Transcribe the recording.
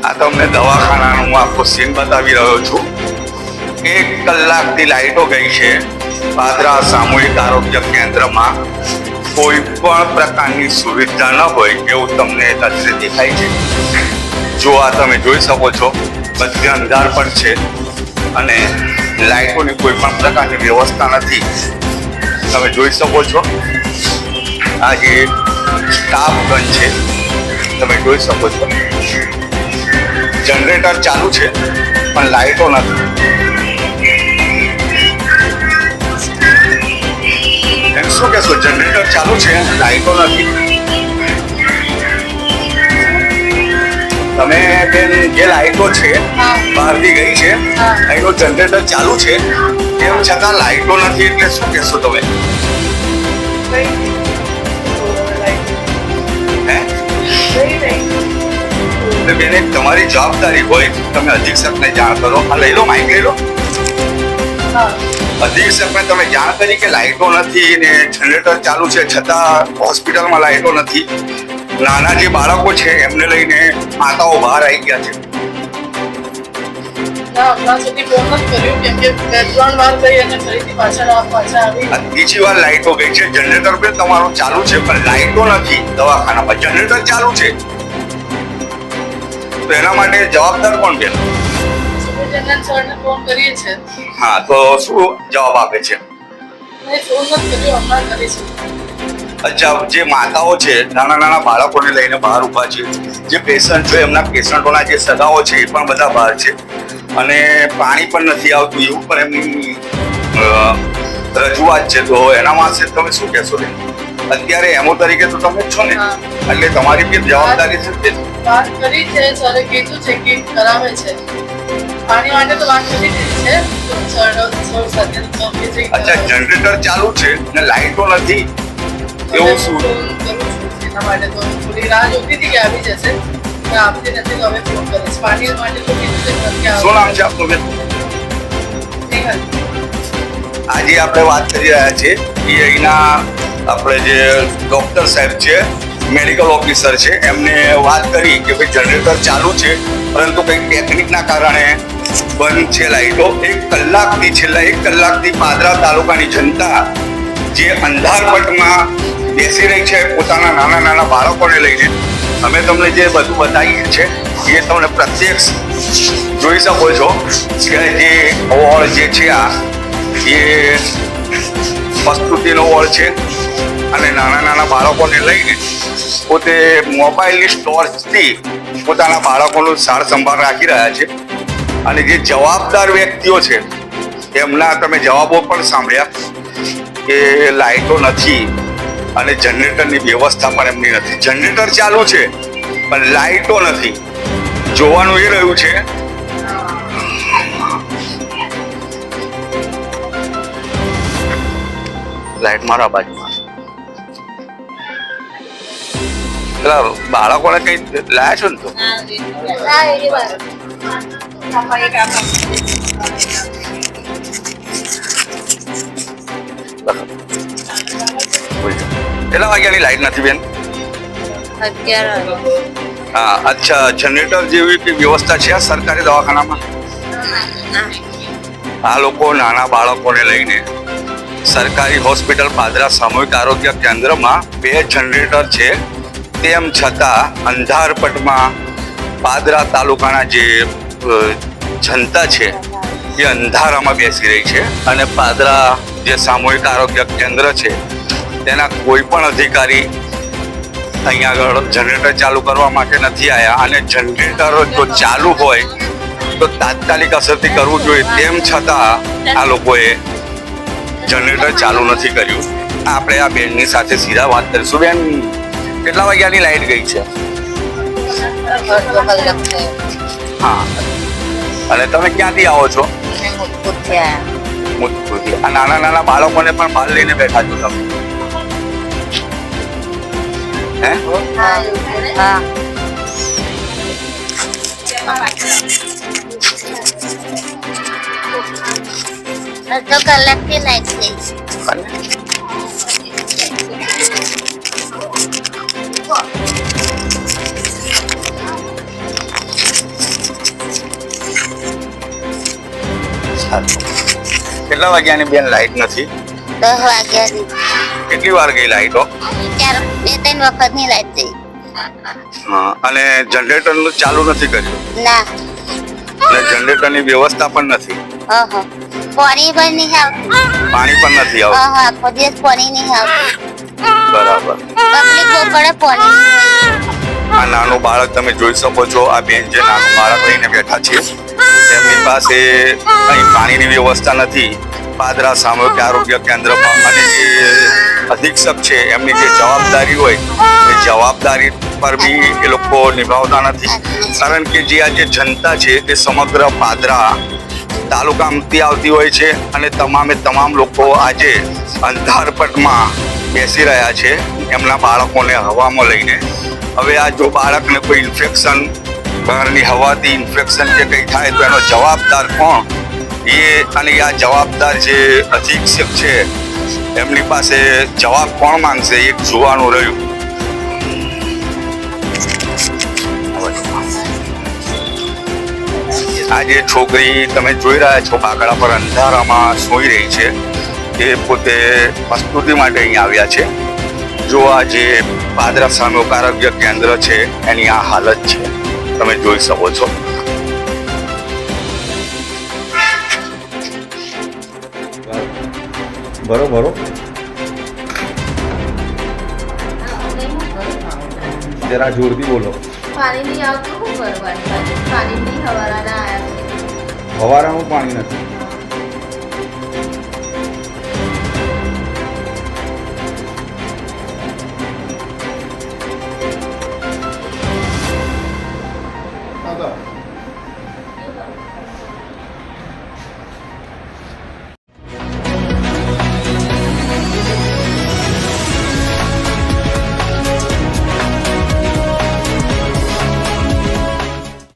આ તમને દવાખાનાનું આખો સીન બતાવી રહ્યો છું. 1 કલાકથી લાઈટો ગઈ છે પાદરા સામૂહિક આરોગ્ય કેન્દ્રમાં. કોઈ પણ પ્રકારની સુવિધા ન હોય એવું તમને નજરે દેખાય છે. જો આ તમે જોઈ શકો છો, બધે અંધાર પણ છે અને લાઈટોની કોઈ પણ પ્રકારની વ્યવસ્થા નથી. તમે જોઈ શકો છો આ જે સ્ટાફ ગન છે, તમે જોઈ શકો છો. જનરેટર ચાલુ છે પણ લાઈટો નથી. એમ શું કહેશો? જનરેટર ચાલુ છે, લાઈટો નથી. તમે બેન, જે લાઈટો છે બહારથી ગઈ છે, એનો જનરેટર ચાલુ છે, તેમ છતાં લાઈટો નથી, એટલે શું કહેશો તમે? બેન, એક તમારી જવાબદારી હોય, તમે અધિક્ષકને જાણ કરો. આ લઈ લો, માઇક લઈ લો. અધિક્ષકને તમે જાણ કરી કે લાઈટો નથી ને જનરેટર ચાલુ છે, છતાં હોસ્પિટલમાં લાઈટો નથી. નાના જે બાળકો છે એમને લઈને માતાઓ બહાર આવી ગયા છે. બીજી વાર લાઈટો ગઈ છે. જનરેટર પણ તમારું ચાલુ છે પણ લાઈટો નથી દવાખાનામાં. જનરેટર ચાલુ છે તો એના માટે જવાબદાર કોણ બેન? હા, તો શું જવાબ આપે છે? અચ્છા, જે માતાઓ છે નાના નાના બાળકોને લઈને બહાર ઊભા છે, જે પેશન્ટ છે એમના પેશન્ટોના જે સગાઓ છે એ પણ બધા બહાર છે અને પાણી પણ નથી આવતું એવું પણ એમની રજૂઆત છે. તો એના માટે તમે શું કહેશો? અત્યારે એમઓ તરીકે તો તમે જ છો ને, એટલે તમારી બી જવાબદારી છે. વાત કરી છે, સરે કીધું છે કે કરાવે છે. પાણી માટે તો વાત કરી દીધી છે. અચ્છા, જનરેટર ચાલુ છે ને લાઈટો નથી, એવું શું? એના માટે તો થોડી રાહ જોતી હતી કે આવી જશે, આવતી નથી. તો હવે ફોન કરે છે. પાણી માટે તો કીધું છે. શું નામ છે આપનું બેન? આજે આપણે વાત કરી રહ્યા છીએ કે અહીંના આપણે જે ડોક્ટર સાહેબ છે, મેડિકલ ઓફિસર છે, એમને વાત કરી કે ભાઈ જનરેટર ચાલુ છે પરંતુ કંઈક ટેકનિકના કારણે બંધ છે લાઈટો. 1 કલાકથી, છેલ્લા 1 કલાકથી પાદરા તાલુકાની જનતા જે અંધારપટમાં બેસી રહી છે પોતાના નાના નાના બાળકોને લઈને. અમે તમને જે બધું બતાવીએ છે એ તમને પ્રત્યક્ષ જોઈ શકો છો કે જે વોર્ડ જે છે આ એ પ્રસ્તુતિનો વોર્ડ છે અને નાના નાના બાળકોને લઈને પોતે મોબાઈલની સ્ટોરથી પોતાના બાળકોનું સાર સંભાળ રાખી રહ્યા છે. અને જે જવાબદાર વ્યક્તિઓ છે એમના તમે જવાબો પણ સાંભળ્યા કે લાઈટો નથી અને જનરેટરની વ્યવસ્થા પણ એમની નથી. જનરેટર ચાલુ છે પણ લાઈટો નથી. જોવાનું એ રહ્યું છે લાઈટ મારા બાજુમાં. પેલા બાળકોને કઈ લાયા છો ને? તો કેટલા વાગ્યાની લાઈટ નથી બેન? 11. હા, અચ્છા. જનરેટર જેવી કઈ વ્યવસ્થા છે આ સરકારી દવાખાનામાં? આ લોકો નાના બાળકોને લઈને સરકારી હોસ્પિટલ પાદરા સામૂહિક આરોગ્ય કેન્દ્રમાં 2 જનરેટર છે, તેમ છતાં અંધારપટમાં પાદરા તાલુકાના જે જનતા છે એ અંધારામાં બેસી રહી છે. અને પાદરા જે સામૂહિક આરોગ્ય કેન્દ્ર છે તેના કોઈ પણ અધિકારી અહીંયા આગળ જનરેટર ચાલુ કરવા માટે નથી આવ્યા. અને જનરેટર જો ચાલુ હોય તો તાત્કાલિક અસરથી કરવું જોઈએ, તેમ છતાં આ લોકોએ જનરેટર ચાલુ નથી કર્યું. આપણે આ બેનની સાથે સીધા વાત કરીશું. બેન, કેટલા વાગ્યાની લાઈટ ગઈ છે? હા, અને તમે ક્યાંથી આવો છો? મુજપુરથી. આ નાના નાના બાળકોને પણ બહાર લઈને બેઠા છો તમે? હે? હા. અડધો કલાકથી લાઈટ ગઈ. કેટલા વાગ્યાની બેન લાઈટ નથી? 10 વાગ્યાની. કેટલી વાર ગઈ લાઈટો? 2-3 વખતની લાઈટ ગઈ. હા, અને જનરેટર ચાલુ નથી કર્યું ના. અને જનરેટરની વ્યવસ્થા પણ નથી. ઓહો. પાણી પણ નહીં આવતું. પાણી પણ નથી આવતું. ઓહો, આખો દિવસ પાણી નહીં આવતું. બરાબર. તકલીફ બહુ પડે પાણી. આ નાનું બાળક તમે જોઈ શકો છો. આ બેન જે નાનું બાળક લઈને બેઠા છે તેમની પાસે અહીં પાણીની વ્યવસ્થા નથી. પાદરા સામૂહિક આરોગ્ય કેન્દ્રમાં અને જે અધિક્ષક છે એમની જે જવાબદારી હોય એ જવાબદારી પર બી એ લોકો નિભાવતા નથી. કારણ કે જે આ જે જનતા છે તે સમગ્ર પાદરા તાલુકામાંથી આવતી હોય છે અને તમામ લોકો આજે અંધારપટમાં બેસી રહ્યા છે એમના બાળકોને હવામાં લઈને. હવે આ જો બાળકને કોઈ ઇન્ફેક્શન, બહારની હવાથી ઇન્ફેક્શન કે કંઈ થાય તો એનો જવાબદાર કોણ? એ અને આ જવાબદાર જે અધિક્ષક છે એમની પાસે જવાબ કોણ માંગશે એક જોવાનું રહ્યું. આ જે છોકરી તમે જોઈ રહ્યા છો બાકડા પર અંધારામાં સૂઈ રહી છે એ પોતે પ્રસ્તુતિ માટે અહીં આવ્યા છે. જો આ જે પાદરા સામૂહિક આરોગ્ય કેન્દ્ર છે એની આ હાલત છે તમે જોઈ શકો છો. બરોબર. જરા જોરથી બોલો. પાણી નહીં આવતું, શું કરવાનું? પાણી નહીં હવારાના આવ્યા છે. હવારાનું પાણી નથી.